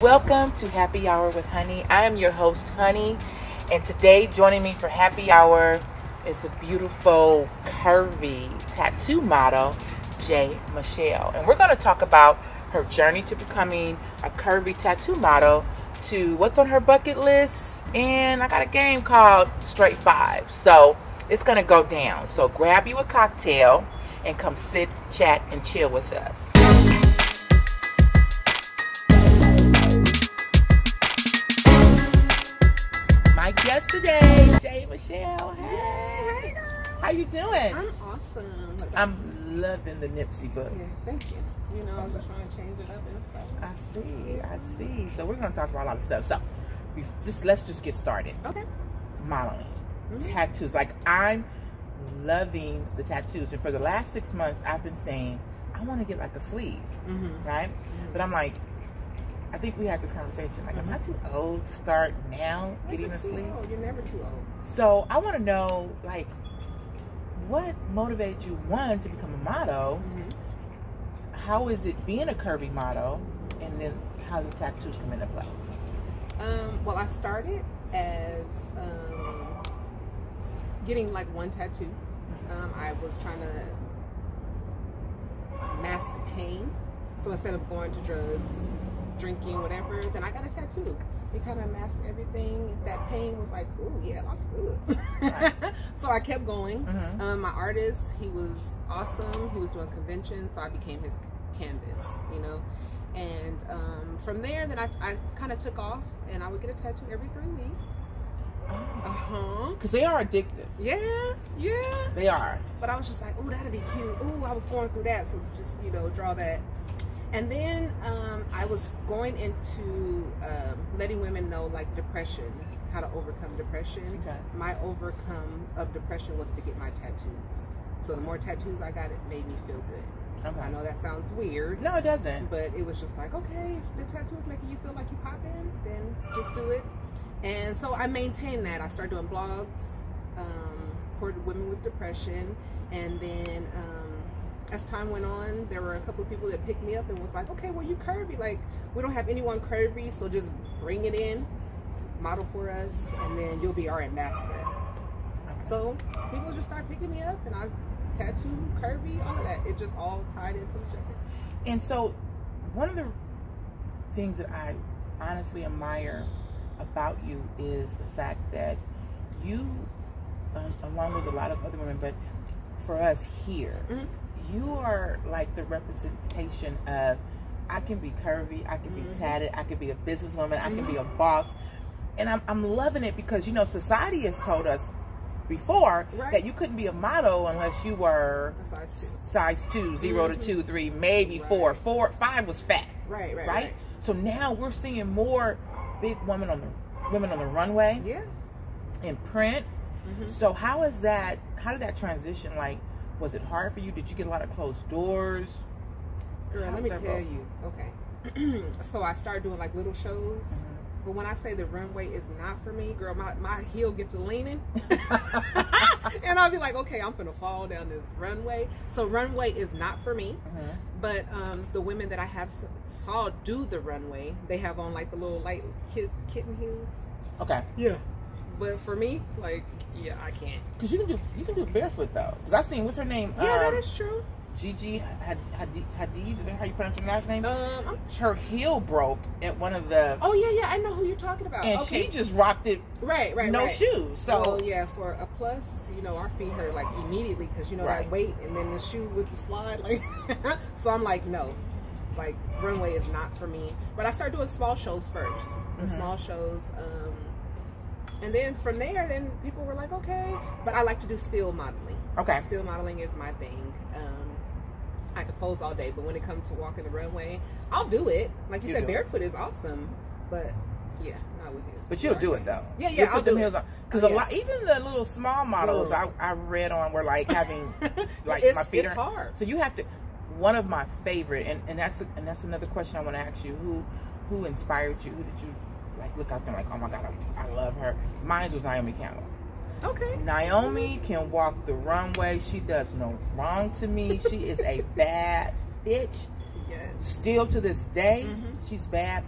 Welcome to Happy Hour with Honey. I am your host, Honey, and today joining me for Happy Hour is a beautiful, curvy tattoo model, J. Michelle. And we're going to talk about her journey to becoming a curvy tattoo model, to what's on her bucket list, and I got a game called Straight Five. So it's going to go down. So grab you a cocktail and come sit, chat, and chill with us. My guest today, J. Michelle. Hey, how you doing? I'm awesome. I'm loving the Nipsey book. Yeah, thank you. You know, I'm just trying to change it up and stuff. I see. So we're going to talk about a lot of stuff. So let's just get started. Okay. Modeling, tattoos. Like, I'm loving the tattoos, and for the last 6 months, I've been saying I want to get like a sleeve, right? But I'm like, I think we had this conversation. Like, I'm not too old to start now getting a sleeve. You're never too old. So I want to know, like, what motivated you, one, to become a model? How is it being a curvy model? And then how do tattoos come into play? Well, I started as getting like one tattoo. I was trying to mask pain. So instead of going to drugs, drinking, whatever, then I got a tattoo. It kind of masked everything. That pain was like, ooh, yeah, that's good. Right. So I kept going. My artist, he was awesome. He was doing conventions, so I became his canvas, you know. And from there, then I kind of took off, and I would get a tattoo every 3 weeks. Because they are addictive. Yeah. They are. But I was just like, ooh, that'd be cute. Ooh, I was going through that, so just, you know, draw that. And then I was going into letting women know, like, depression, how to overcome depression. Okay. My overcome of depression was to get my tattoos. So the more tattoos I got, it made me feel good. Okay. I know that sounds weird. No, it doesn't. But it was just like, okay, if the tattoo is making you feel like you pop in, then just do it. And so I maintained that. I started doing blogs for women with depression. And then as time went on, there were a couple of people that picked me up and was like, okay, well, you curvy. Like, we don't have anyone curvy, so just bring it in, model for us, and then you'll be our ambassador. So people just started picking me up, and I tattoo, curvy, all of that. It just all tied into each other. And so one of the things that I honestly admire about you is the fact that you, along with a lot of other women, but for us here, you are like the representation of, I can be curvy, I can be tatted, I can be a businesswoman, I can be a boss. And I'm loving it because, you know, society has told us before that you couldn't be a model unless you were size 2, 0 to 2, 3, maybe 4. 4, 5 was fat. Right? So now we're seeing more big women on the runway. Yeah. In print. So how did that transition, like, was it hard for you? Did you get a lot of closed doors? Girl, let me tell you. Okay. So I started doing like little shows. But when I say the runway is not for me, girl, my heel get to leaning. And I'll be like, okay, I'm gonna fall down this runway. So runway is not for me. But the women that I have saw do the runway, they have on like the little light kitten heels. Okay. Yeah. But for me, like, yeah, I can't. Cause you can do barefoot though. Cause I seen, what's her name? Yeah, that is true. Gigi Hadid, is that how you pronounce her last name? Her heel broke at one of the. Oh yeah, I know who you're talking about. And she just rocked it. Right. No shoes. So well, yeah, for a plus, you know, our feet hurt like immediately because you know that weight, and then the shoe with the slide, like. So I'm like, no, like runway is not for me. But I started doing small shows first. The small shows. And then from there, then people were like, okay. But I like to do still modeling. Okay. Still modeling is my thing. I could pose all day, but when it comes to walking the runway, I'll do it. Like you said, barefoot is awesome. But yeah, not with him. But you'll do it though. Yeah, I'll do it. Because a lot, even the little small models I read on were like having, like my feet are hard. So you have to. One of my favorite, and that's another question I want to ask you. Who inspired you? Who did you like look out there like, oh my God, I love her? Mine was Naomi Campbell. Okay. Naomi can walk the runway. She does no wrong to me. She is a bad bitch. Yes. Still to this day, she's bad.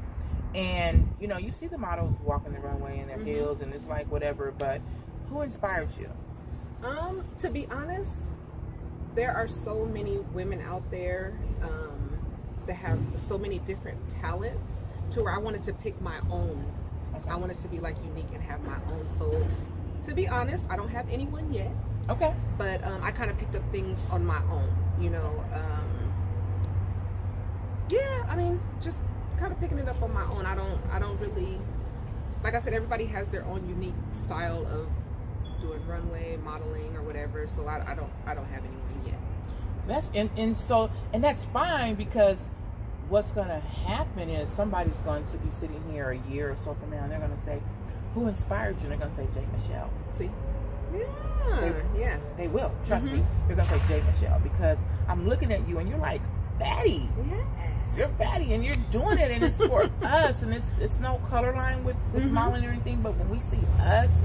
And, you know, you see the models walking the runway in their heels, and it's like whatever, but who inspired you? To be honest, there are so many women out there that have so many different talents to where I wanted to pick my own. Okay. I wanted to be like unique and have my own. So to be honest, I don't have anyone yet. Okay. But I kind of picked up things on my own, you know. Yeah, I mean, just kind of picking it up on my own. I don't really, like I said, everybody has their own unique style of doing runway modeling or whatever. So I don't have anyone yet. That's and that's fine, because what's going to happen is somebody's going to be sitting here a year or so from now, and they're going to say, "Who inspired you?" And they're going to say, 𝓃 Michelle. See? Yeah. They will. Trust me. They're going to say 𝓃 Michelle, because I'm looking at you and you're like, baddie. Yeah. You're baddie, and you're doing it, and it's for us, and it's no color line with modeling or anything, but when we see us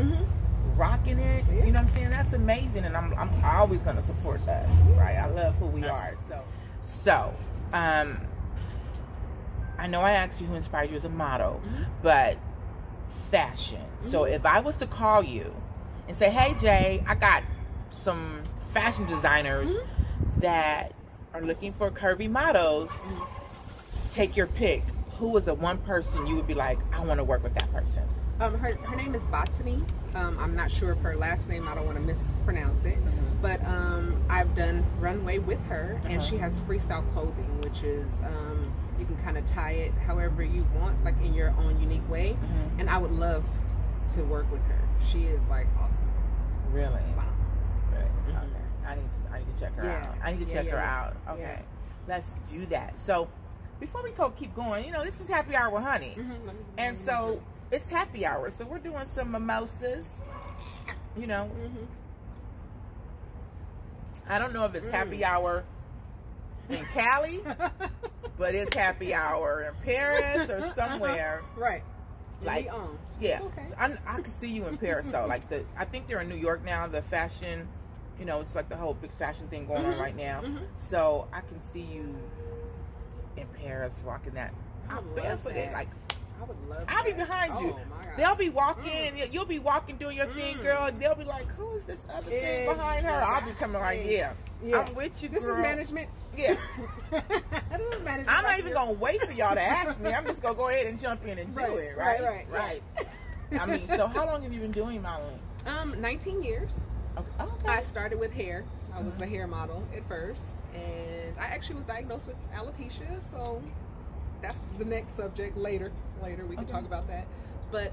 rocking it, you know what I'm saying? That's amazing, and I'm always going to support us, right? I love who we are. So, I know I asked you who inspired you as a model, but fashion. So if I was to call you and say, "Hey, Jay, I got some fashion designers that are looking for curvy models, take your pick," who was the one person you would be like, "I want to work with that person"? Her name is Pinkney. I'm not sure of her last name. I don't want to mispronounce it. But I've done runway with her, and she has freestyle clothing, which is you can kind of tie it however you want, like in your own unique way. And I would love to work with her. She is like awesome. Really? Wow. Really? Okay. I need to check her out. I need to check her out. Okay. Yeah. Let's do that. So before we keep going, you know, this is happy hour with Honey. And so it's happy hour. So we're doing some mimosas. You know. I don't know if it's happy hour in Cali, but it's happy hour in Paris or somewhere. Right. Like, yeah. Okay. So I could see you in Paris though. Like I think they're in New York now. The fashion, you know, it's like the whole big fashion thing going on right now. So I can see you in Paris rocking that. I'm barefooted. Like, I would love I'll be behind you. My God. They'll be walking, and you'll be walking doing your thing, girl. They'll be like, "Who is this other thing behind her?" I'll be coming like, "Yeah, I'm with you, girl." This is management. Yeah. This is management. I'm not even gonna wait for y'all to ask me. I'm just gonna go ahead and jump in and do it. Right. I mean, so how long have you been doing modeling? 19 years. Okay. I started with hair. I was a hair model at first, and I actually was diagnosed with alopecia, so that's the next subject later we can talk about that. But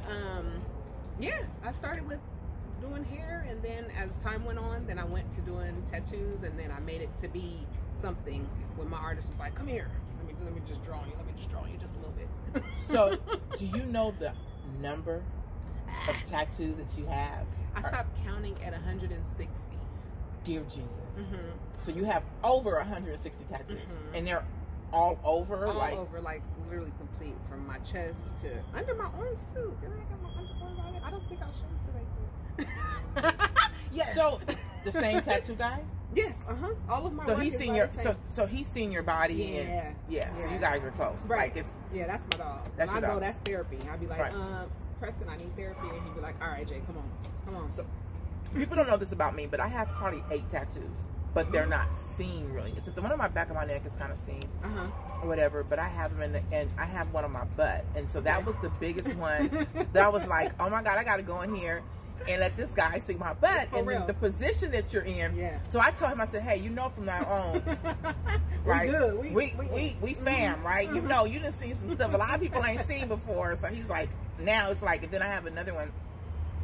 yeah, I started with doing hair, and then as time went on, then I went to doing tattoos, and then I made it to be something when my artist was like, "Come here, let me just draw you just a little bit." So do you know the number of tattoos that you have? I stopped counting at 160. Dear Jesus. So you have over 160 tattoos, and they're all over? All over, like literally complete, from my chest to under my arms too. Girl, I got my underarms on it. I don't think I'll show it today. Yes. So the same tattoo guy? Yes. All of my. So work he's is seen by your the same. so he's seen your body. Yeah. So you guys are close. Right. Like yeah, that's my dog. That's when your I go, dog. that's therapy. I'd be like, Right. Preston, I need therapy, and he'd be like, "All right, Jay, come on." So people don't know this about me, but I have probably 8 tattoos, but they're not seen really. Except the one on my back of my neck is kind of seen, or whatever. But I have them and I have one on my butt, and so that was the biggest one that I was like, "Oh my God, I got to go in here and let this guy see my butt and then the position that you're in." Yeah. So I told him, I said, "Hey, you know from now on, right? We fam, right? You know, you done seen some stuff a lot of people ain't seen before." So he's like, now it's like, and then I have another one.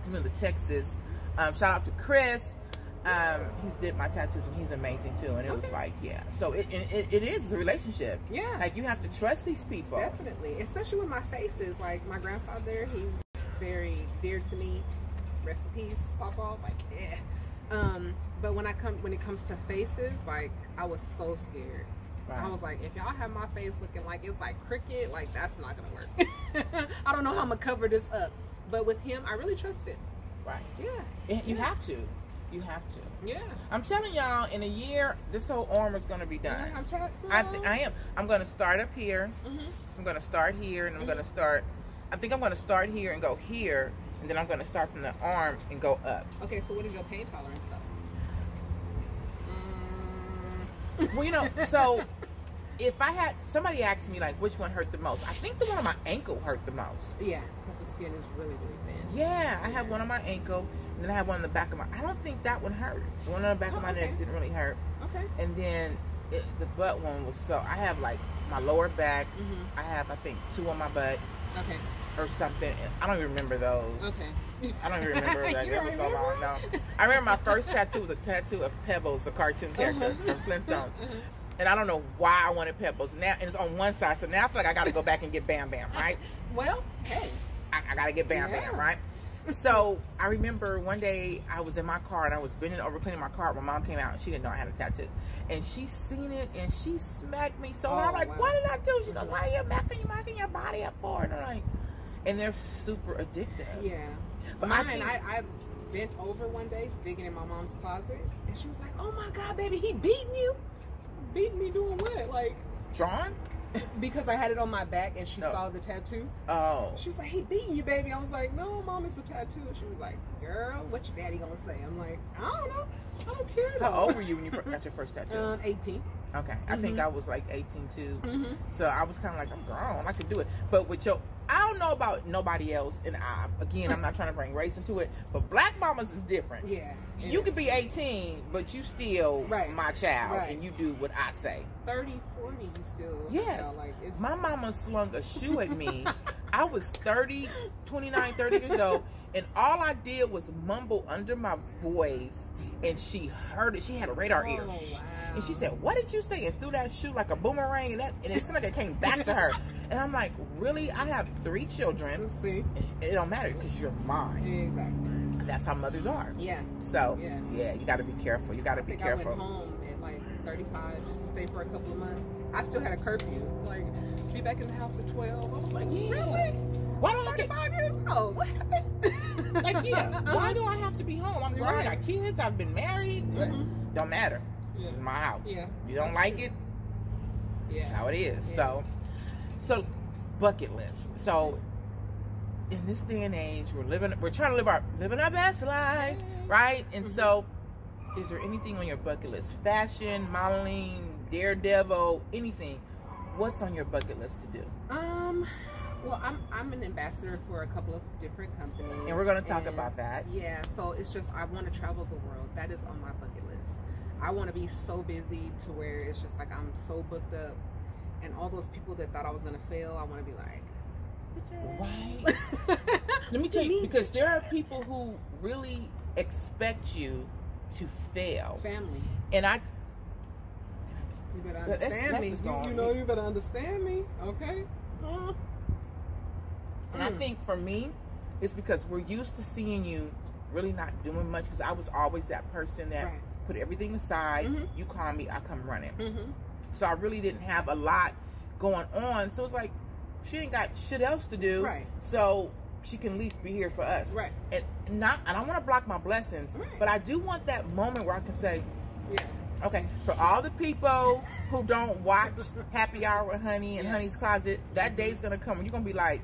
He went to Texas. Shout out to Chris. He's did my tattoos, and he's amazing too. And it was like, yeah. So it is a relationship. Yeah. Like, you have to trust these people. Definitely, especially with my faces. Like my grandfather, he's very dear to me. Rest in peace, Papa. Like, yeah. But when it comes to faces, like, I was so scared. Right. I was like, if y'all have my face looking like it's like cricket, like, that's not gonna work. I don't know how I'm gonna cover this up. But with him, I really trust it. Right. Yeah. You have to. You have to. Yeah. I'm telling y'all, in a year, this whole arm is going to be done. I'm taxed. I am. I'm going to start up here. Mm-hmm. So I'm going to start here, and I'm going to start. I think I'm going to start here and go here, and then I'm going to start from the arm and go up. Okay, so what is your pain tolerance though? Well, you know, so if I had somebody asked me like which one hurt the most, I think the one on my ankle hurt the most. Yeah, because the skin is really, really thin. Yeah, I have one on my ankle, and then I have one on the back of my. I don't think that one hurt. The one on the back of my neck didn't really hurt. Okay. And then the butt one was so. I have like my lower back. Mm-hmm. I have I think 2 on my butt. Okay. Or something. I don't even remember those. Okay. I don't even remember that. That was so long. No. I remember my first tattoo was a tattoo of Pebbles, a cartoon character from Flintstones. And I don't know why I wanted Pebbles. Now, and it's on one side, so now I feel like I got to go back and get Bam Bam, right? Well, hey. I got to get Bam Bam, right? So I remember one day I was in my car and I was bending over cleaning my car. My mom came out and she didn't know I had a tattoo. And she seen it and she smacked me so hard. I'm like, what did I do? She goes, why are you marking your body up for? And I'm like, and they're super addictive. Yeah. But mine, I bent over one day digging in my mom's closet and she was like, oh my God, baby, he beating you? Beating me doing what? Like, drawn? Because I had it on my back and she saw the tattoo. Oh. She was like, he beating you, baby. I was like, no, Mom, it's a tattoo. And she was like, girl, what your daddy gonna say? I'm like, I don't know. I don't care. How old were you when you got your first tattoo? 18. Okay. I think I was like 18 too. Mm-hmm. So I was kind of like, I'm grown. I could do it. But with your, I don't know about nobody else. And again, I'm not trying to bring race into it. But black mamas is different. Yeah. You could be 18, but you still my child. Right. And you do what I say. 30, 40, you still. Yes. You know, like, it's... My mama slung a shoe at me. I was 30 years old. And all I did was mumble under my voice. And she heard it. She had a radar ear. Wow. And she said, what did you say? And threw that shoe like a boomerang. And it seemed like it came back to her. And I'm like, really? I have 3 children. Let's see. And it don't matter because you're mine. Exactly. That's how mothers are. Yeah. So, yeah, you got to be careful. You got to be careful. I went home at like 35 just to stay for a couple of months. I still had a curfew. Like, be back in the house at 12. I was like, really? Why don't 35 years old? What happened? Like, yeah. Why do I have to be home? I'm grown. I got kids. I've been married. Mm-hmm. Don't matter. This is my house. Yeah. You don't like it? Yeah. That's how it is. Yeah. So bucket list. So in this day and age, we're trying to living our best life, right? And so, is there anything on your bucket list? Fashion, modeling, daredevil, anything? What's on your bucket list to do? Well, I'm an ambassador for a couple of different companies, and we're going to talk about that. Yeah, so it's just I want to travel the world. That is on my bucket list. I want to be so busy to where it's just like I'm so booked up, and all those people that thought I was going to fail, I want to be like, right. Let me tell you, because there are people who really expect you to fail. Family. And you better understand me. You know, you better understand me, okay? And I think for me, it's because we're used to seeing you really not doing much. Because I was always that person that put everything aside. You call me, I come running. So I really didn't have a lot going on. So it's like, she ain't got shit else to do. Right. So she can at least be here for us. Right. And I don't want to block my blessings, but I do want that moment where I can say, okay, for all the people who don't watch Happy Hour with Honey and Honey's Closet, that day's going to come when you're going to be like,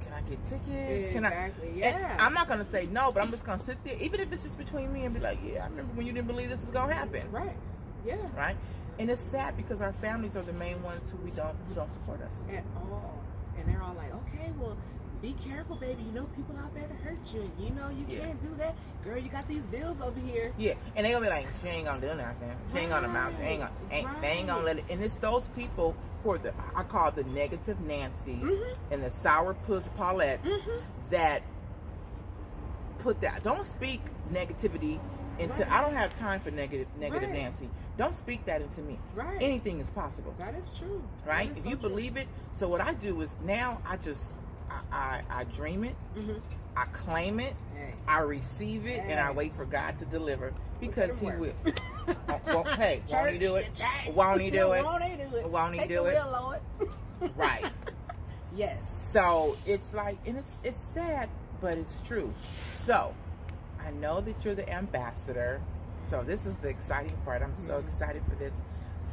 can I get tickets? Can I? And I'm not going to say no, but I'm just going to sit there, even if it's just between me, and be like, yeah, I remember when you didn't believe this was going to happen. Right. Yeah. Right. And it's sad because our families are the main ones who don't support us at all. And they're all like, okay, well, be careful, baby. You know people out there to hurt you, and you know you can't do that. Girl, you got these bills over here. Yeah, and they gonna be like, she ain't gonna do nothing. She ain't gonna mouth. They ain't gonna let it. And it's those people who are I call the negative Nancys and the sour puss Paulettes that put that. Don't speak negativity into. I don't have time for negative Nancy. Don't speak that into me. Right. Anything is possible. That is true. Right. If you believe it. So what I do is now I dream it, I claim it, I receive it, and I wait for God to deliver because He will. Well, hey, won't He do it? Won't He do it? Won't He do it? Won't He Take do the it? wheel, Lord. Right. Yes. So it's like, and it's sad, but it's true. So I I know that you're the ambassador. So this is the exciting part. I'm so excited for this,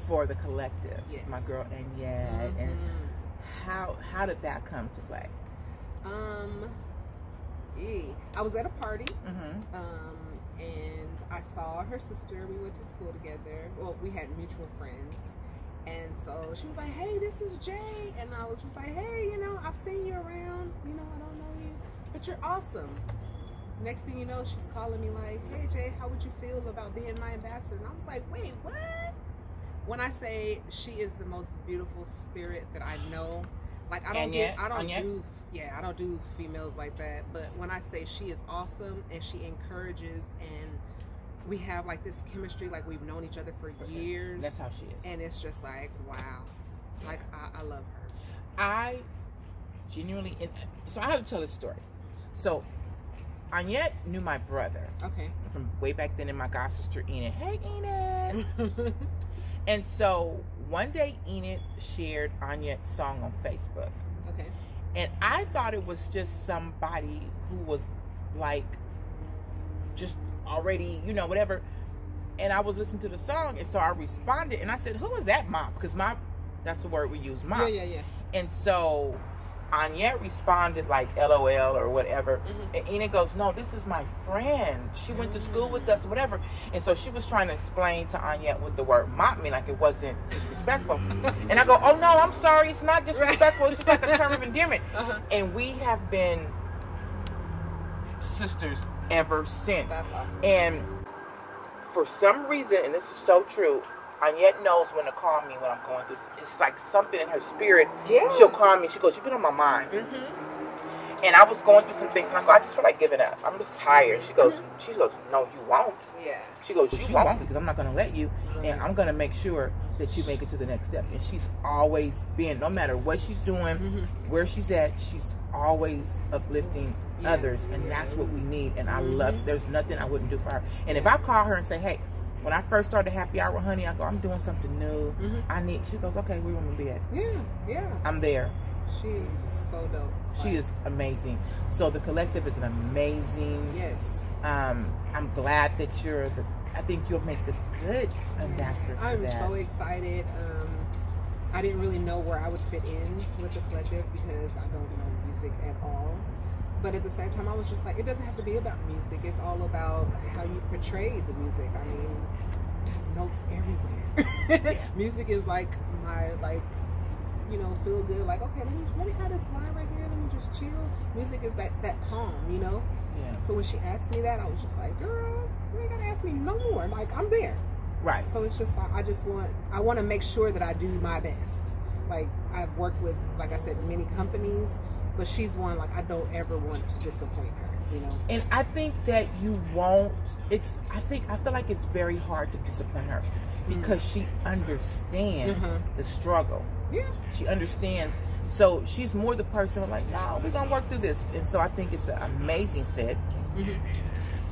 for the collective. Yes. My girl Annette. And how did that come to play? I was at a party, and I saw her sister. We went to school together. Well, we had mutual friends. And so she was like, hey, this is Jay. And I was just like, hey, you know, I've seen you around. You know, I don't know you, but you're awesome. Next thing you know, she's calling me like, hey, Jay, how would you feel about being my ambassador? And I was like, wait, what? When I say she is the most beautiful spirit that I know, like I don't do females like that. But when I say she is awesome and she encourages, and we have like this chemistry, like we've known each other for years. That's how she is. And it's just like, wow. Like I love her. I genuinely, so I have to tell this story. So Annette knew my brother. Okay. From way back then in my god sister Enid. Hey Enid. And so one day Enid shared Annette's song on Facebook. Okay. And I thought it was just somebody who was like just already, you know, whatever. And I was listening to the song, and so I responded and I said, who is that mom? Because that's the word we use, mom. Yeah. And so Annette responded like LOL or whatever. And Enid goes, no, this is my friend. She went to school with us, whatever. And so she was trying to explain to Annette what the word mop meant, like it wasn't disrespectful. And I go, oh no, I'm sorry, it's not disrespectful. It's just like a term of endearment. And we have been sisters ever since. That's awesome. And for some reason, and this is so true, Annette knows when to call me when I'm going through. It's like something in her spirit. Yeah. She'll call me. She goes, you've been on my mind. And I was going through some things, and I go, I just feel like giving up. I'm just tired. She goes, no, you won't. Yeah. She goes, you won't, because I'm not going to let you, and I'm going to make sure that you make it to the next step. And she's always been, no matter what she's doing, where she's at, she's always uplifting others, and that's what we need. And I love, there's nothing I wouldn't do for her. And if I call her and say, hey, when I first started Happy Hour with Honey, I go, I'm doing something new. She goes, okay, where you want me to be at? Yeah. I'm there. She's so dope. She is amazing. So the collective is an amazing. Yes. I'm glad that I think you'll make a good ambassador for that. I'm so excited. I didn't really know where I would fit in with the collective because I don't know music at all. But at the same time, I was just like, it doesn't have to be about music. It's all about how you portray the music. I mean, notes everywhere. Music is like my, you know, feel good. Like, okay, let me have this line right here. Let me just chill. Music is that calm, you know? Yeah. So when she asked me that, I was just like, girl, you ain't gotta ask me no more. Like, I'm there. Right. So it's just like, I want to make sure that I do my best. Like, I've worked with, like I said, many companies, but she's one, like, I don't ever want to disappoint her, you know? And I think that you won't, I feel like it's very hard to disappoint her because she understands the struggle. Yeah. She understands. So she's more the person like, no, we're going to work through this. And so I think it's an amazing fit.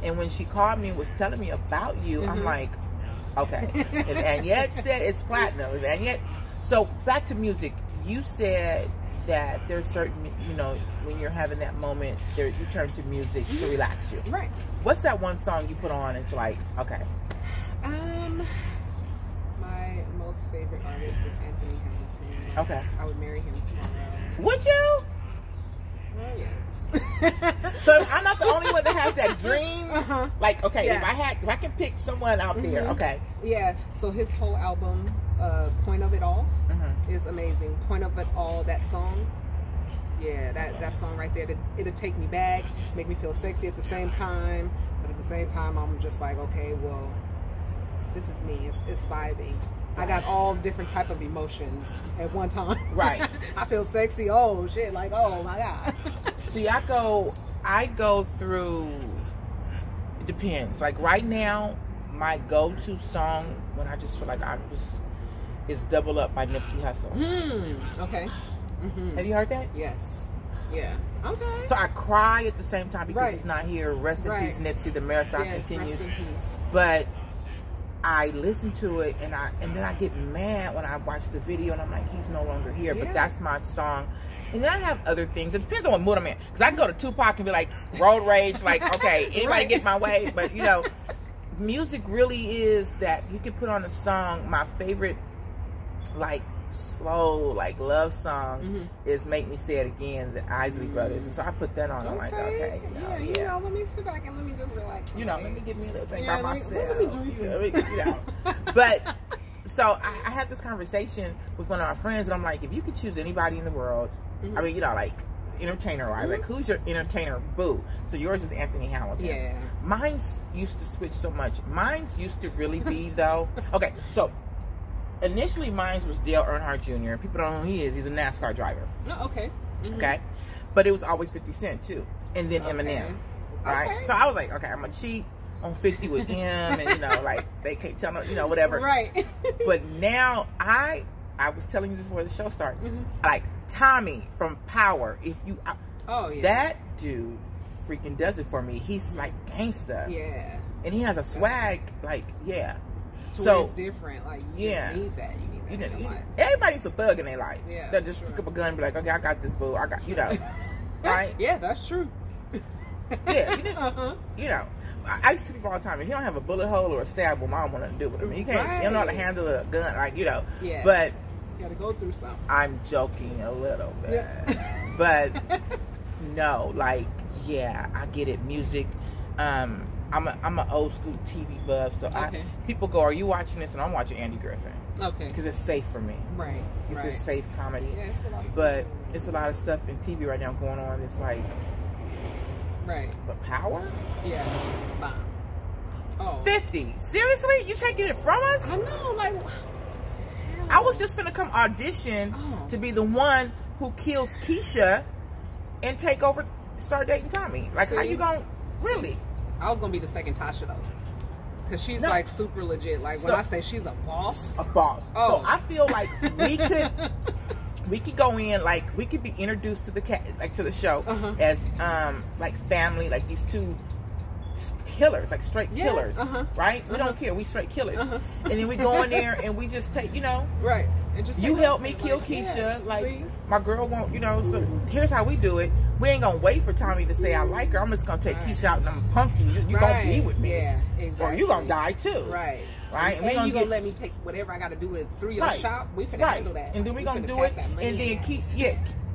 And when she called me and was telling me about you, I'm like, okay. And Annette said it's platinum. And Annette, so back to music. You said that there's certain, you know, when you're having that moment, you turn to music to relax you. Right. What's that one song you put on? It's like, okay. My most favorite artist is Anthony Hamilton. Okay. I would marry him tomorrow. Would you? Oh yes. So I'm not the only one that has that dream. Like, okay, if I can pick someone out there, okay. Yeah. So his whole album, Point of It All, is amazing. Point of It All, that song. Yeah, that song right there. It'll take me back, make me feel sexy at the same time, but at the same time, I'm just like, okay, well, this is me. It's vibing. I got all different type of emotions at one time. Right. I feel sexy. Oh shit! Like, oh my god. See, I go through. It depends. Like right now, my go-to song when I just feel like is "Double Up" by Nipsey Hussle. Okay. Have you heard that? Yes. Yeah. Okay. So I cry at the same time because he's not here. Rest in peace, Nipsey. The marathon continues. Rest in peace. But I listen to it and then I get mad when I watch the video and I'm like, he's no longer here. But that's my song. And then I have other things. It depends on what mood I'm in. Because I can go to Tupac and be like, road rage, like, okay, anybody Right. get my way? But, you know, music really is that you can put on a song. My favorite, like, slow, like, love song is Make Me Say It Again, the Isley Brothers. And so I put that on. I'm like, okay, you know, let me sit back and let me just relax. You know, let me give me a little thing by myself. Let me drink you know. But, so I had this conversation with one of my friends, and I'm like, if you could choose anybody in the world, I mean, you know, like, entertainer-wise, like, who's your entertainer boo? So yours is Anthony Hamilton. Yeah. Mine's used to switch so much. Mine's used to really be, though, okay, so initially mine's was Dale Earnhardt Jr. People don't know who he is. He's a NASCAR driver. Oh, okay. Okay? But it was always 50 Cent, too. And then Eminem. Right? Okay. So I was like, okay, I'm going to cheat on 50 with him, and, you know, like, they can't tell me, you know, whatever. Right. But now I was telling you before the show started, like, Tommy from Power, if you, that dude freaking does it for me. He's like gangsta. Yeah. And he has a swag, like, So it's different. Like, you just need that. You need that in your life. Everybody's a thug in their life. Yeah. That just pick up a gun and be like, okay, I got this boo. I got, you know. Right? Yeah, that's true. Yeah. You know. I used to tell people all the time, if you don't have a bullet hole or a stab wound, I don't want nothing to do with it. You can't, you don't know how to handle a gun, like, you know. Yeah. But you gotta go through something. I'm joking a little bit. Yeah. But no, like, yeah, I get it. Music. I'm an old school TV buff, so people go, are you watching this? And I'm watching Andy Griffin. Okay. Because it's safe for me. Right. It's a safe comedy. Yeah, it's a lot of but stuff. it's a lot of stuff in TV right now going on. It's like, but Power? Yeah. Bomb. Oh. 50. Seriously? You taking it from us? I know, like, I was just gonna come audition to be the one who kills Keisha and take over, start dating Tommy. Like, how you gonna, really? I was gonna be the second Tasha though. Cause she's like super legit. Like, when I say she's a boss. A boss. Oh. So I feel like we could go in, like, we could be introduced to the to the show as like family, like these two killers, like straight killers, right? We don't care, we straight killers. And then we go in there and we just take, you know, and just you help me kill Keisha, like, my girl won't, you know. So here's how we do it. We ain't gonna wait for Tommy to say I like her. I'm just gonna take Keisha out and I'm gonna punk you. You gonna be with me, or you gonna die too, right? And then you gonna let me take whatever I gotta do it through your shop. We finna handle that, and then we gonna do it, and then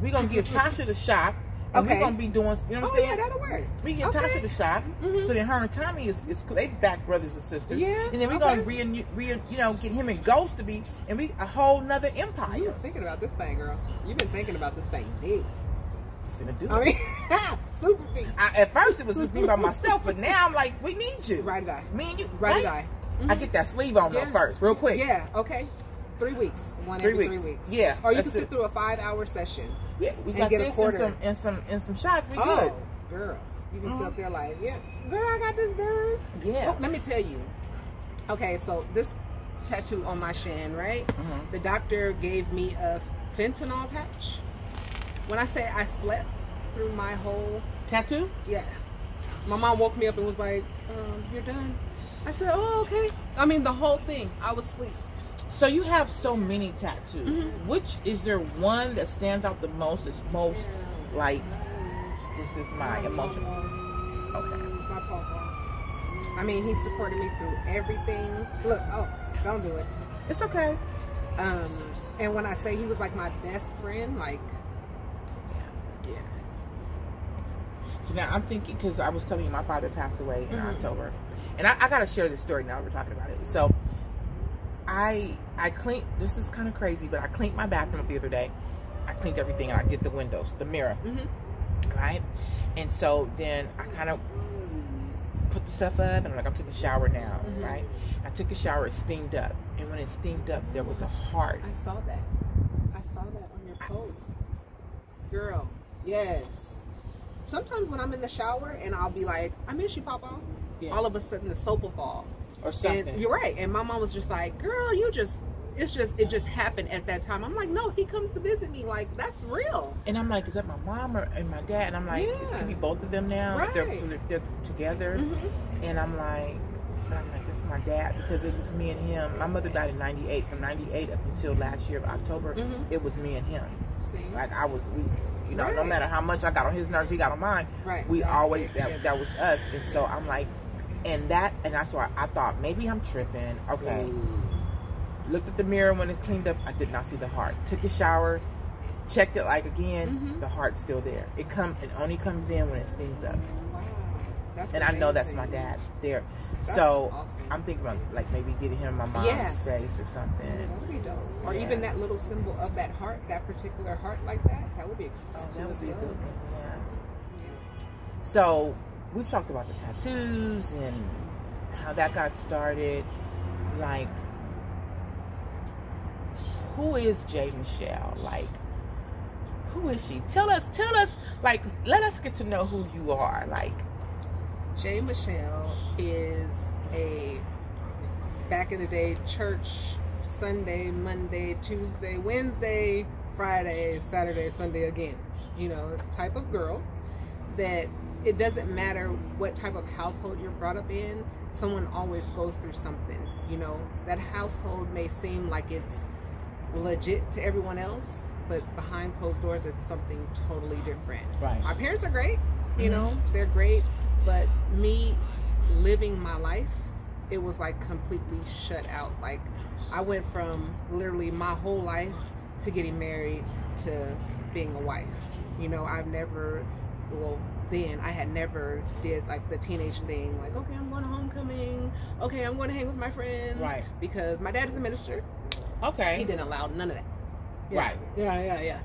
we gonna give Tasha the shop. And we're gonna be doing, you know what I'm saying? Yeah, that'll work. We get Tasha the shop, so then her and Tommy is they back brothers and sisters. Yeah. And then we're gonna get him and Ghost to be, and we a whole nother empire. You was thinking about this thing, girl. You've been thinking about this thing big. Finna do I mean, super big. At first it was just me by myself, but now I'm like, we need you. Right or die. Me and you. Right or die. I get that sleeve on though first, real quick. Yeah. Okay. 3 weeks. Every 3 weeks. Yeah. Or you can sit through a 5-hour session. Yeah, we got get this a quarter. and some shots. We good. Good. Girl, you can sit up there like, girl, I got this done. Yeah. Oh, let me tell you. Okay, so this tattoo on my shin, right? The doctor gave me a fentanyl patch. When I say I slept through my whole tattoo, my mom woke me up and was like, "You're done." I said, "Oh, okay." I mean, the whole thing. I was asleep. So you have so many tattoos. Which is there one that stands out the most? It's most like, this is my emotional. Okay. It's my papa. I mean, he supported me through everything. Look, don't do it. It's okay. And when I say he was like my best friend, like, So now I'm thinking, because I was telling you my father passed away in October, and I got to share this story now we're talking about it. So I cleaned, this is kind of crazy, but I cleaned my bathroom up the other day. I cleaned everything, and I did the windows, the mirror, right? And so then I kind of put the stuff up, and I'm like, I'm taking a shower now, right? I took a shower, it steamed up, and when it steamed up, there was a heart. I saw that. I saw that on your post. Girl, yes. Sometimes when I'm in the shower and I'll be like, I miss you, Papa. All of a sudden the soap will fall. Or something. And you're right. And my mom was just like, girl, it just happened at that time. I'm like, no, he comes to visit me. Like, that's real. And I'm like, is that my mom and my dad? And I'm like, it could be both of them now. Right. They're together. And I'm like, this is my dad, because it was me and him. My mother died in 98. From 98 up until last year of October, it was me and him. See? Like you know, no matter how much I got on his nerves, he got on mine. Right. We always that was us. And so I'm like, and that's why I thought maybe I'm tripping. Okay. Looked at the mirror when it cleaned up. I did not see the heart. Took a shower, checked it like again. The heart's still there. It only comes in when it steams up. Wow. That's and amazing. I know that's my dad there. That's so awesome. I'm thinking about like maybe getting him my mom's face or something. That would be dope. Or even that little symbol of that heart, that particular heart like that. That would be a that would be a good one. Yeah. So we've talked about the tattoos and how that got started. Like, who is 𝓲𝓪𝓲? Like, who is she? Tell us, like, let us get to know who you are. Like, 𝓲𝓪𝓲 is a back in the day church Sunday, Monday, Tuesday, Wednesday, Friday, Saturday, Sunday again, you know, type of girl that it doesn't matter what type of household you're brought up in, someone always goes through something, you know. That household may seem like it's legit to everyone else, but behind closed doors it's something totally different. Right. My parents are great, you know, they're great, but me living my life, it was like completely shut out. Like, I went from literally my whole life to getting married to being a wife. You know, I've never, well, then I had never did like the teenage thing, like, okay, I'm going to homecoming, okay, I'm going to hang with my friends, right? Because my dad is a minister. Okay. He didn't allow none of that. Yeah. Right. Yeah.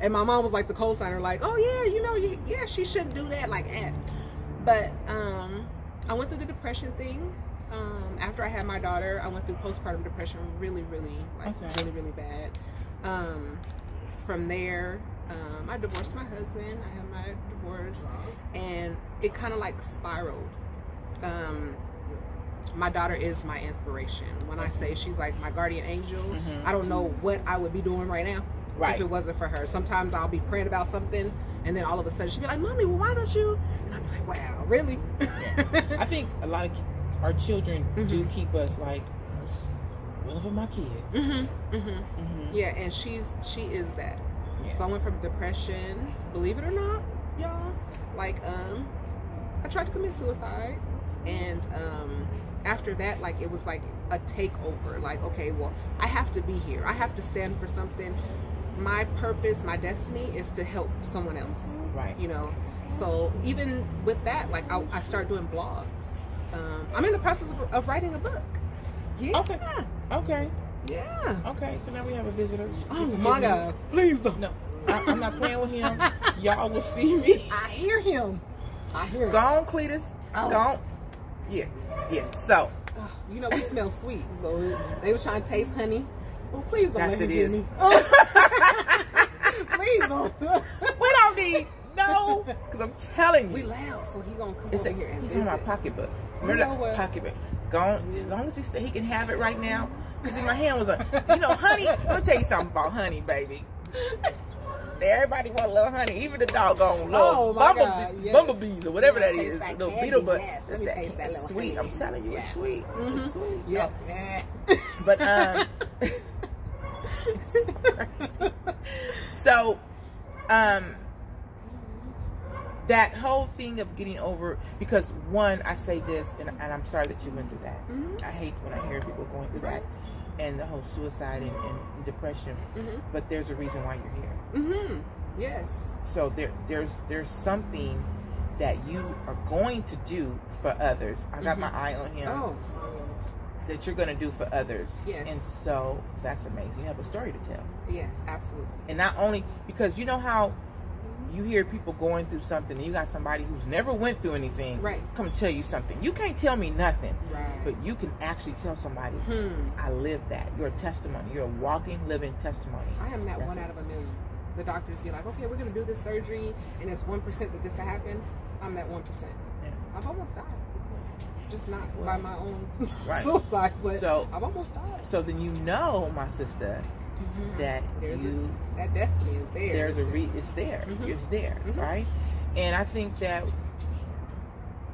And my mom was like the co-signer, like, oh yeah, you know, yeah, she shouldn't do that, like, but I went through the depression thing. After I had my daughter, I went through postpartum depression really, really bad. From there, I divorced my husband. I had my divorce, and it kind of like spiraled. My daughter is my inspiration. When I say she's like my guardian angel, I don't know what I would be doing right now if it wasn't for her. Sometimes I'll be praying about something, and then all of a sudden she'll be like, "Mommy, well, why don't you?" And I'll be like, "Wow, really?" I think a lot of our children do keep us like, well, for my kids. Yeah, and she is that. Yeah. So I went from depression, believe it or not, y'all. Like, I tried to commit suicide, and after that, like, it was like a takeover. Like, okay, well, I have to be here. I have to stand for something. My purpose, my destiny is to help someone else. Right. You know. So even with that, like, I started doing blogs. I'm in the process of writing a book. Yeah. Okay. Okay. Yeah. Okay. So now we have a visitor. Oh my God! Please don't. No, I'm not playing with him. Y'all will see me. I hear him. Go on, Cletus. Oh. Go on. Yeah. So. You know, we smell sweet, so they was trying to taste honey. Well, please don't let him get me. Please don't. We don't need. No, because I'm telling you. We loud, so he gonna come over here and he's in my pocketbook. Remember that pocketbook? Go on, as long as he can have it right now. Because my hand was on. You know, honey, let me tell you something about honey, baby. Everybody want a little honey, even the doggone little bumblebees or whatever that is. Little beetle, but it's sweet. I'm telling you, it's sweet. It's sweet. Yeah. But so that whole thing of getting over, because one, I say this, and I'm sorry that you went through that. I hate when I hear people going through that, and the whole suicide and depression. But there's a reason why you're here. Yes. So there's something that you are going to do for others. I got my eye on him. Oh. That you're going to do for others. Yes. And so that's amazing. You have a story to tell. Yes, absolutely. And not only because you know how you hear people going through something and you got somebody who's never went through anything come tell you something. You can't tell me nothing, but you can actually tell somebody, I lived that. You're a testimony. You're a walking, living testimony. I am that one out of a million. The doctors be like, okay, we're going to do this surgery and it's 1% that this will happen. I'm that 1%. Yeah. I've almost died before. Just not by my own suicide, but so, I've almost died. So then you know, my sister, that that destiny is there. It's there. It's there, right? And I think that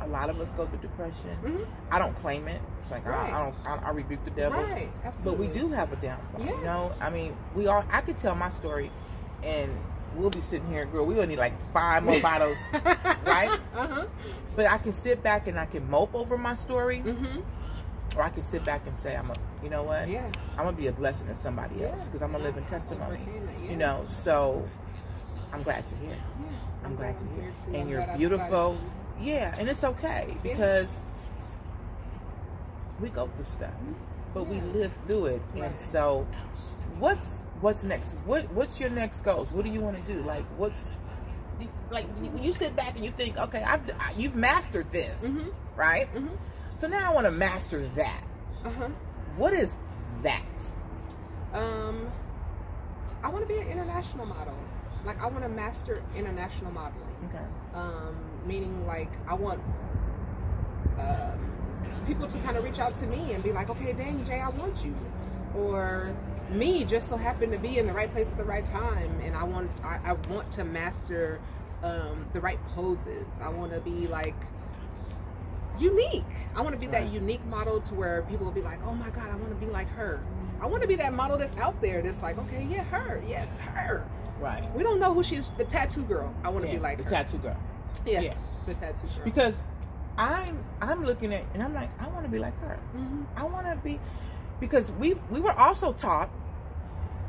a lot of us go through depression. I don't claim it. It's like I rebuke the devil. Right, absolutely. But we do have a downfall. You know, I mean, I could tell my story and we'll be sitting here, girl, we will need like 5 more bottles, right? But I can sit back and I can mope over my story, or I can sit back and say, you know what? Yeah. I'm gonna be a blessing to somebody else because I'm a living testimony. Yeah. You know, so I'm glad you're here. Yeah. I'm glad you're here, too. and you're beautiful. Yeah, and it's okay because we go through stuff, but we live through it. Right. And so, what's next? What's your next goals? What do you want to do? Like, when you sit back and you think, okay, you've mastered this, right? So now I want to master that. What is that? I want to be an international model. Like, I want to master international modeling. Okay. Meaning, like, I want people to kind of reach out to me and be like, okay, dang, Jay, I want you. Or me just so happen to be in the right place at the right time, and I want to master the right poses. I want to be, like, unique. I want to be that unique model to where people will be like, oh my God, I want to be like her. I want to be that model that's out there that's like, okay, yeah, her. Yes, her. Right. We don't know who she is. The tattoo girl. I want to be like her. The tattoo girl. Yeah. The tattoo girl. Because I'm looking at, and I'm like, I want to be like her. I want to be, because we were also taught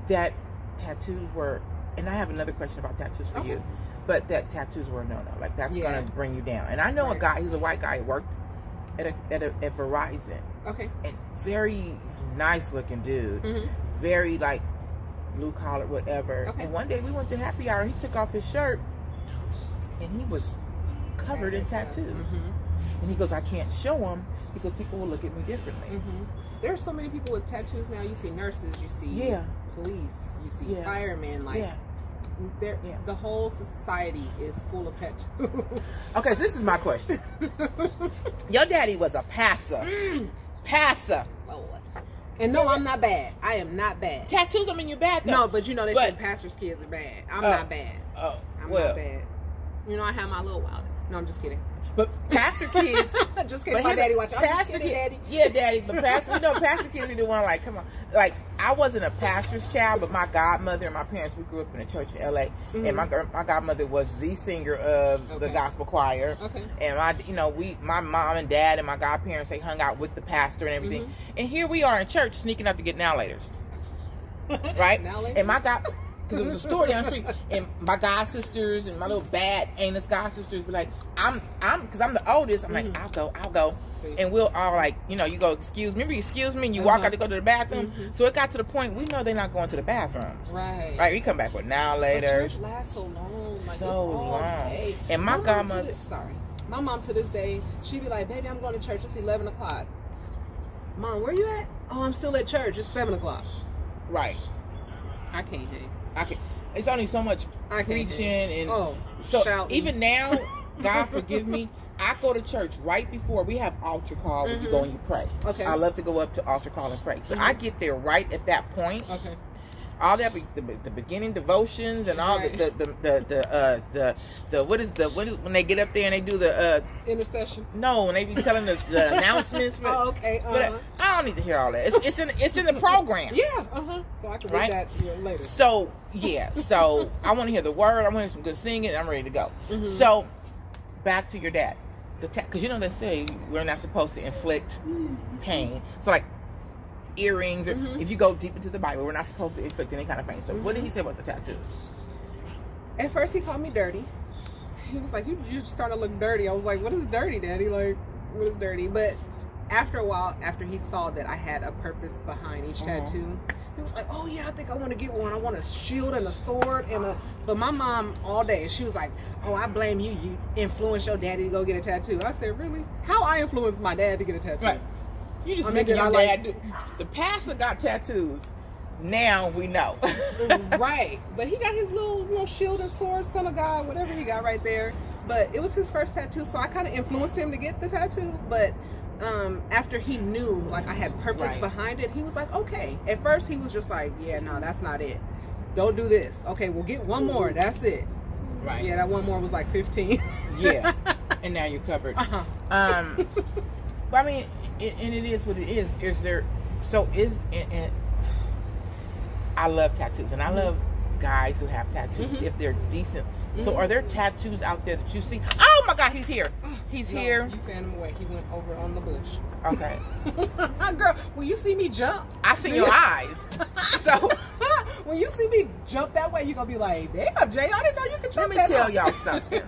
that tattoos were, and I have another question about tattoos for you, but that tattoos were a no-no. Like, that's going to bring you down. And I know a guy, he's a white guy, who worked at Verizon. Okay. And very nice looking dude. Very, like, blue collar, whatever. Okay. And one day we went to happy hour, and he took off his shirt, and he was covered in tattoos. And he goes, I can't show them because people will look at me differently. There are so many people with tattoos now. You see nurses, you see police, you see firemen. Like, the whole society is full of tattoos. Okay, so this is my question. Your daddy was a passer. Passer. And no, I'm not bad. I am not bad. Tattoos don't mean you're bad, though. No, but you know they say pastors' kids are bad. I'm not bad. I'm not bad. You know, I have my little wild. No, I'm just kidding. But pastor kids, just kidding. My daddy watching. Pastor kids, daddy. Yeah, daddy. But pastor kids be the one, like, come on. Like, I wasn't a pastor's child, but my godmother and my parents, we grew up in a church in LA, and my godmother was the singer of the gospel choir. Okay. And my mom and dad and my godparents, they hung out with the pastor and everything. And here we are in church sneaking up to get now-laters. Right? Now-laters? And my god. Because it was a store down the street, and my god sisters and my little bad anus god sisters be like, because I'm the oldest, I'm like, I'll go. And we'll all, like, you go, excuse me, and you walk out to go to the bathroom. So it got to the point, we know they're not going to the bathroom. Right. We come back with now later. Church lasts so long. Like, so long. Day. And my godmother. My mom to this day, she'd be like, baby, I'm going to church. It's 11 o'clock. Mom, where you at? Oh, I'm still at church. It's 7 o'clock. Right. I can't hang. It's only so much preaching and so shouting. Even now, God forgive me, I go to church right before we have altar call when you go and you pray. Okay. I love to go up to altar call and pray. So I get there right at that point. Okay. All that the beginning devotions and all when they get up there and they do the intercession. No, when they be telling the announcements. Okay. But I don't need to hear all that. It's in the program. Yeah. So I can read that later. So so I want to hear the word. I want to hear some good singing. I'm ready to go. So back to your dad, because they say we're not supposed to inflict pain. So, like, earrings, or if you go deep into the Bible, we're not supposed to inflict any kind of pain. So what did he say about the tattoos? At first he called me dirty. He was like, you're starting to look dirty. I was like, what is dirty, Daddy? Like, what is dirty? But after a while, after he saw that I had a purpose behind each tattoo, he was like, oh yeah, I think I want to get one. I want a shield and a sword but my mom all day, she was like, oh, I blame you. You influenced your daddy to go get a tattoo. I said, really? How I influenced my dad to get a tattoo? Right. You just making your dad the pastor got tattoos. Now we know. Right. But he got his little shield and sword, son of God, whatever he got right there. But it was his first tattoo, so I kind of influenced him to get the tattoo. But after he knew, like, I had purpose behind it, he was like, okay. At first he was just like, yeah, no, that's not it. Don't do this. Okay, we'll get one more. That's it. Right. Yeah, that one more was like 15. Yeah. And now you're covered. But I mean, and it is what it is. I love tattoos, and I love guys who have tattoos, if they're decent. So are there tattoos out there that you see? Oh my God, he's here. He's here. You fanned him away. He went over on the bush. Okay. Girl, when you see me jump, I see your eyes. So when you see me jump that way, you're gonna be like, damn, Jay, I didn't know you could jump that. Let me tell y'all something.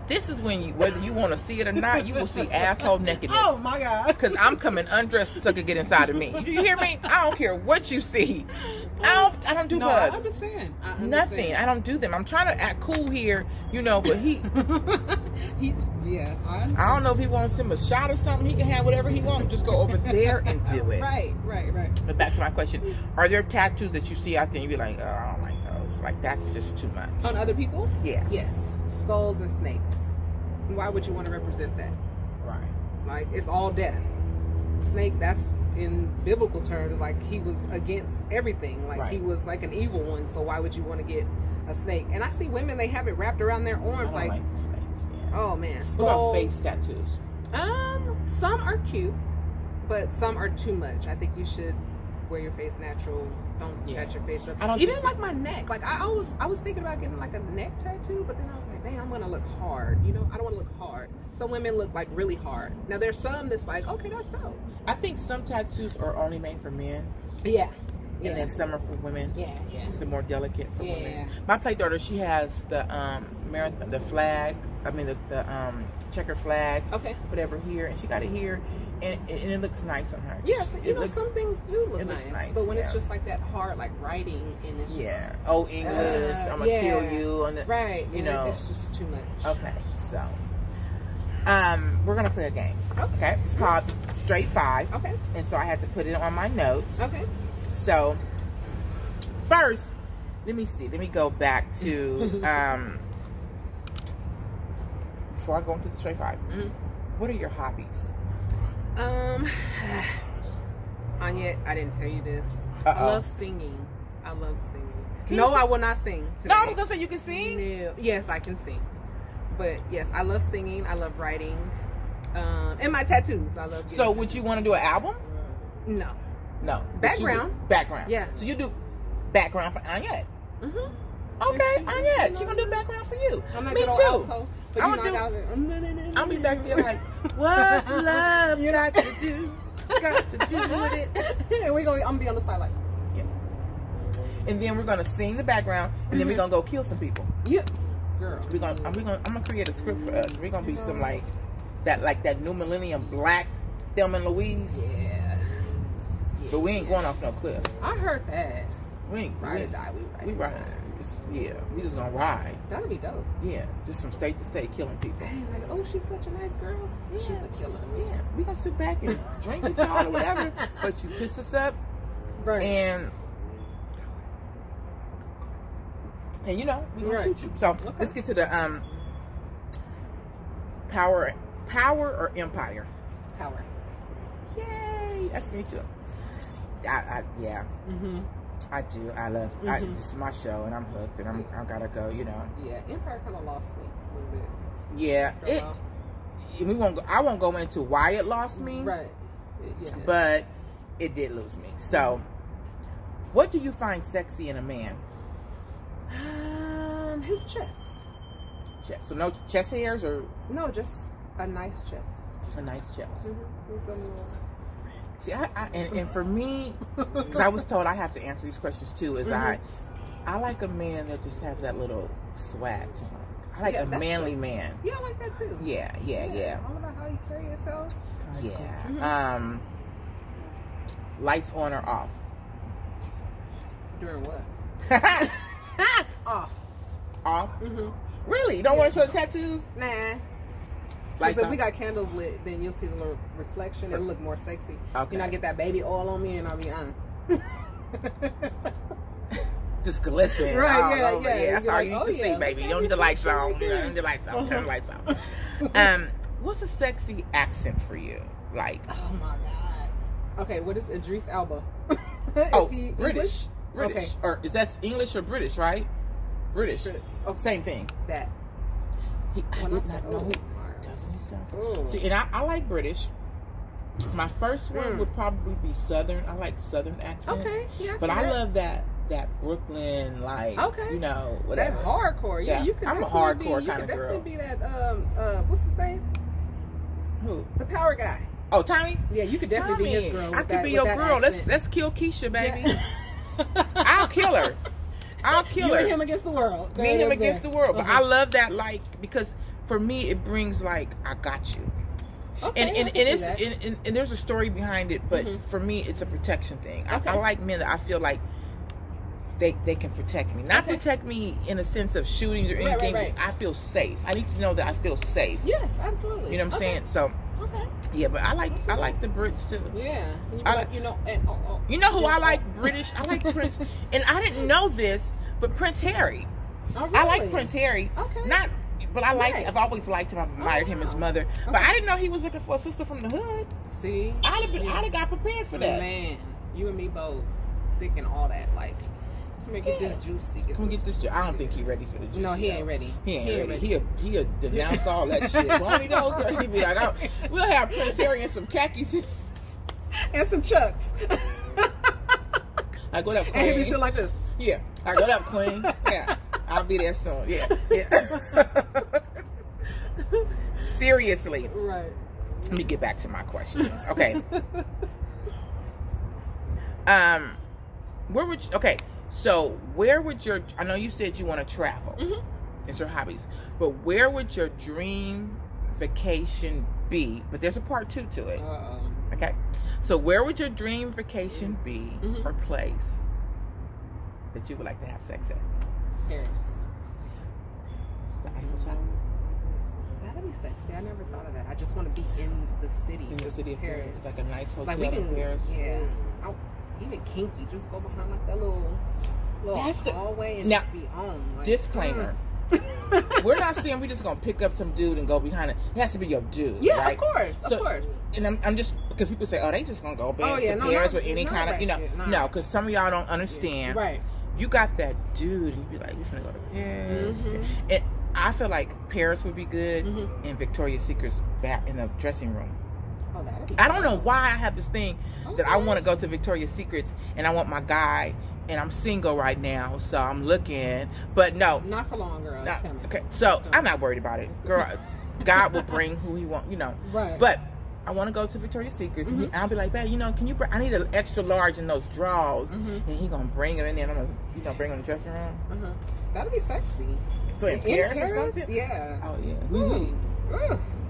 This is when you, whether you want to see it or not, you will see asshole nakedness. Oh my God. Because I'm coming undressed so could get inside of me. Do you hear me? I don't care what you see. I don't do bugs. I understand. Nothing. I don't do them. I'm trying to act cool here, you know, but yeah. I don't know if he wants him a shot or something. He can have whatever he wants. Just go over there and do it. Right. But back to my question. Are there tattoos that you see out there and you be like, oh, I don't like those. Like, that's just too much. On other people? Yeah. Yes. Skulls and snakes. Why would you want to represent that? Right. Like, it's all death. Snake, that's in biblical terms, like he was against everything. Like he was like an evil one. So why would you want to get a snake? And I see women, they have it wrapped around their arms. I don't like snakes, yeah. Oh man. Skulls. What about face tattoos? Some are cute, but some are too much. I think you should wear your face natural. Don't touch your face up. I don't even like my neck. Like I was thinking about getting like a neck tattoo, but then I was like, dang, I'm gonna look hard. You know, I don't want to look hard. Some women look like really hard. Now there's some that's like, okay, that's dope. I think some tattoos are only made for men. Yeah. And then some are for women. Yeah. The more delicate for women. My play daughter, she has the marathon, the flag. I mean the checker flag. Okay. Whatever here, and she got it here, and it looks nice on her. Yes, you know some things do look nice. But when it's just like that hard, like writing, and it's just oh English, I'm gonna kill you, and you know, it's just too much. Okay, so we're gonna play a game. Okay, it's called Straight Five. Okay, and so I had to put it on my notes. Okay, so first, let me see. Let me go back to before I go into the Straight Five. What are your hobbies? Anya, I didn't tell you this. I love singing. I love singing. I will not sing today. No, I was gonna say you can sing. No. Yes, I can sing. But yes, I love singing. I love writing. And my tattoos. I love. So, would you want to do an album? No. Background. Yeah. So you do background for Anya. Okay, Anya. She's gonna do background for you. Me too. Alto, I'm gonna be back there like, what's love got to do? Got to do with it. And I'm gonna be on the side like, and then we're gonna sing the background, and then we're gonna go kill some people. Yeah, girl. I'm gonna create a script for us. We're gonna be some like that new millennium black Thelma and Louise. Yeah. But we ain't going off no cliff. I heard that. We ain't ride or die. We ride. Yeah, we just gonna ride. That'll be dope. Yeah, just from state to state, killing people. Dang, like, oh, she's such a nice girl. Yeah. She's a killer. Yeah, we gonna sit back and drink with y'all or whatever. But you piss us up, and you know we gonna shoot you. So let's get to the power or empire. Power. Yay! That's me too. Yeah. I do. I love. This is my show, and I'm hooked, and I gotta go. You know. Yeah, Empire kind of lost me a little bit. Yeah, I won't go into why it lost me. Right. Yeah. But it did lose me. So, what do you find sexy in a man? His chest. Chest. So no chest hairs, or no, just a nice chest. A nice chest. See, and for me, because I was told I have to answer these questions too, is I like a man that just has that little swag to him. I like a manly man. Yeah, I like that too. Yeah. All about how you carry yourself. Yeah. Lights on or off? During what? Off. Off? Really? You don't want to show the tattoos? Nah. Because if we got candles lit, then you'll see the little reflection. It'll look more sexy. Okay. You know, I get that baby oil on me and I'll be on. Just glisten. Right, yeah. That's all you need to see, baby. You don't need the lights on. You don't need the lights on. Turn the lights on. What's a sexy accent for you? Like, oh my God. Okay, what is Idris Elba? British. Okay. Or is that English or British, right? British. Okay. Same thing. That. I did not know. Doesn't he sound so? See, and I like British. My first one would probably be Southern. I like Southern accents. Okay, yeah. But I love that that Brooklyn, like, okay, you know, whatever. That hardcore. Yeah, you could. I'm a hardcore kind of girl. You could definitely be that. What's his name? Who? The power guy. Oh, Tommy? Yeah, you could definitely be his girl. I could be your girl. Let's kill Keisha, baby. Yeah. I'll kill her. I'll kill her. You and him against the world. Me and him against the world. But I love that, like, because for me it brings like, I got you. Okay, and there's a story behind it, but for me it's a protection thing. Okay. I like men that I feel like they can protect me. Not protect me in a sense of shootings or anything. Right. I feel safe. I need to know that I feel safe. Yes, absolutely. You know what I'm saying? So yeah, but I like the Brits too. Yeah. And you like, you know, and you know who I like? British. I like Prince, and I didn't know this, but Prince Harry. Oh, really? I like Prince Harry. Okay. Not, but I like. I've always liked him. I've admired him, his mother. But I didn't know he was looking for a sister from the hood. See, I'd have got prepared for that. Man, you and me both thinking all that. Like, let me get this juicy. Come get this. I don't think he's ready for the juice. No, he ain't ready. He ain't ready. He'll denounce all that shit. Won't he though? Girl, he'd be like, we'll have Prince Harry and some khakis and some chucks. Like, what up, Queen? And he'll be still like this. Yeah. Like, what up, Queen? Yeah. I'll be there soon. Yeah. Seriously. Right. Let me get back to my questions. Okay. Where would your, I know you said you want to travel. It's your hobbies. But where would your dream vacation be? But there's a part 2 to it. Okay. So where would your dream vacation be or place that you would like to have sex at? Paris. It's the Eiffel Tower. That'd be sexy. I never thought of that. I just want to be in the city. In the city of Paris. Like a nice hotel in Paris. Yeah. Even kinky. Just go behind like that little hallway and just be on. Like, disclaimer. We're not saying we're just gonna pick up some dude and go behind it. It has to be your dude. Yeah, right? of course. And I'm just, because people say, oh, they just gonna go to Paris with any kind of, you know. No, because some of y'all don't understand. Right. You got that dude, and you be like, you're gonna go to Paris. And I feel like Paris would be good, and Victoria's Secret's back in the dressing room. Oh, that'd be I don't know why I have this thing that I want to go to Victoria's Secrets, and I want my guy. And I'm single right now, so I'm looking. But no. Not for long, girl. It's coming. Okay, so I'm not worried about it. Girl, God will bring who he wants, you know. Right. But I want to go to Victoria's Secrets. And I'll be like, babe, you know, can you bring, I need an extra large in those drawers. And he going to bring them in there. And I'm going to bring them in the dressing room. That'd be sexy. So in Paris or something? Yeah. Oh, yeah.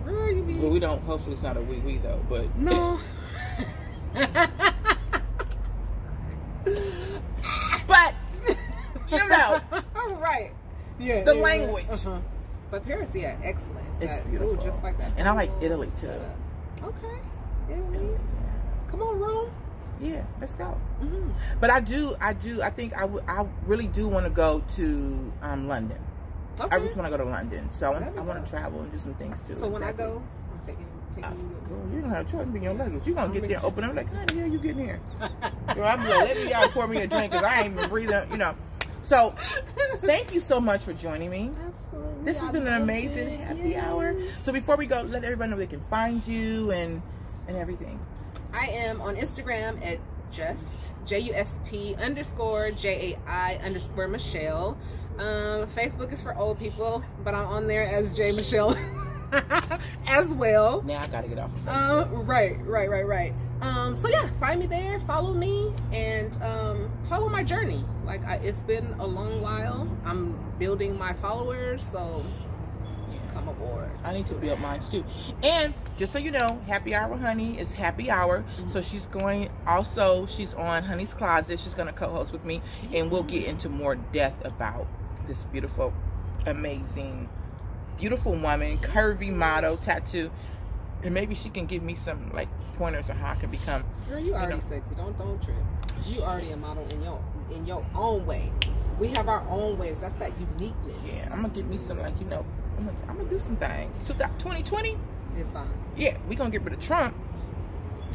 Girl, you be... Well, we don't, hopefully it's not a wee-wee, though. But no. But, you know. Right. Yeah. The language. But Paris, yeah, excellent. It's beautiful. Just like that. And I like Italy, too. Okay. Italy. Yeah. Come on, Rome. Yeah, let's go. But I think I really do want to go to London. Okay. I just want to go to London. So I want to travel and do some things, too. So when I go, I'm taking you. Girl, you don't have a choice to be in your luggage. You're going to get there and open up like, how the hell you getting here? Girl, I'm like, let y'all pour me a drink because I ain't even breathing, you know. So, thank you so much for joining me. Absolutely. This has been an amazing happy hour. So before we go, let everybody know they can find you and everything. I am on Instagram at JUST_JAI_Michelle. Facebook is for old people, but I'm on there as J Michelle as well. Now I gotta get off of Facebook. Right. So yeah, find me there, follow me, and follow my journey. Like it's been a long while. I'm building my followers, so come aboard. I need to build mine too. And just so you know, Happy Hour with Honey is happy hour. So she's on Honey's Closet. She's gonna co-host with me, and we'll get into more depth about this beautiful, amazing, beautiful woman, curvy model, tattoo. And maybe she can give me some like pointers on how I can become. Girl, you already sexy. Don't trip. You already a model in your own way. We have our own ways. That's that uniqueness. Yeah, I'm gonna give me some, like, you know, I'm gonna do some things. 2020 is fine. Yeah, we gonna get rid of Trump.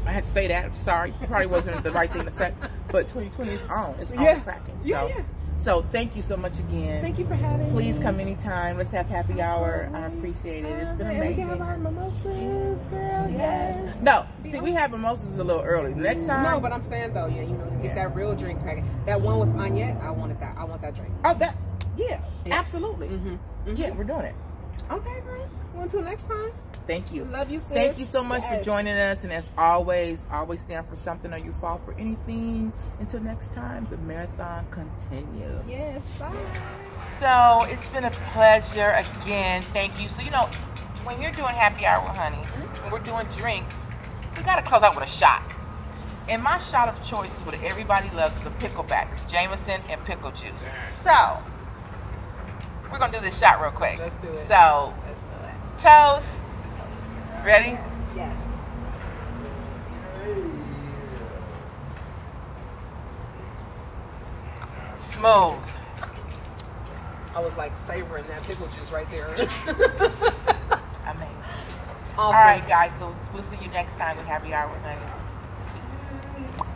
I had to say that. Sorry, probably wasn't the right thing to say. But 2020 is on. It's on cracking. So So thank you so much again. Thank you for having me. Please come anytime. Let's have happy hour. I appreciate it. It's been amazing. We can have our mimosas, girl. Yes. No, see, we have mimosas a little early. Next time. No, but I'm saying though, yeah, you know, to get that real drink cracking. That one with Agnette, I wanted that. I want that drink. Oh, that. Yeah. Absolutely. Yeah, we're doing it. Okay, girl. Well, until next time. Thank you. Love you, sis. Thank you so much for joining us. And as always stand for something or you fall for anything. Until next time, the marathon continues. Yes, bye. So it's been a pleasure again. Thank you. So, you know, when you're doing happy hour with Honey, and we're doing drinks, we got to close out with a shot. And my shot of choice is what everybody loves is a pickleback. It's Jameson and pickle juice. So we're going to do this shot real quick. Let's do it. So, let's do it. Toast. Ready? Yes. Smooth. I was like savoring that pickle juice right there. Amazing. Awesome. All right, guys. So we'll see you next time with Happy Hour with Honey. Peace.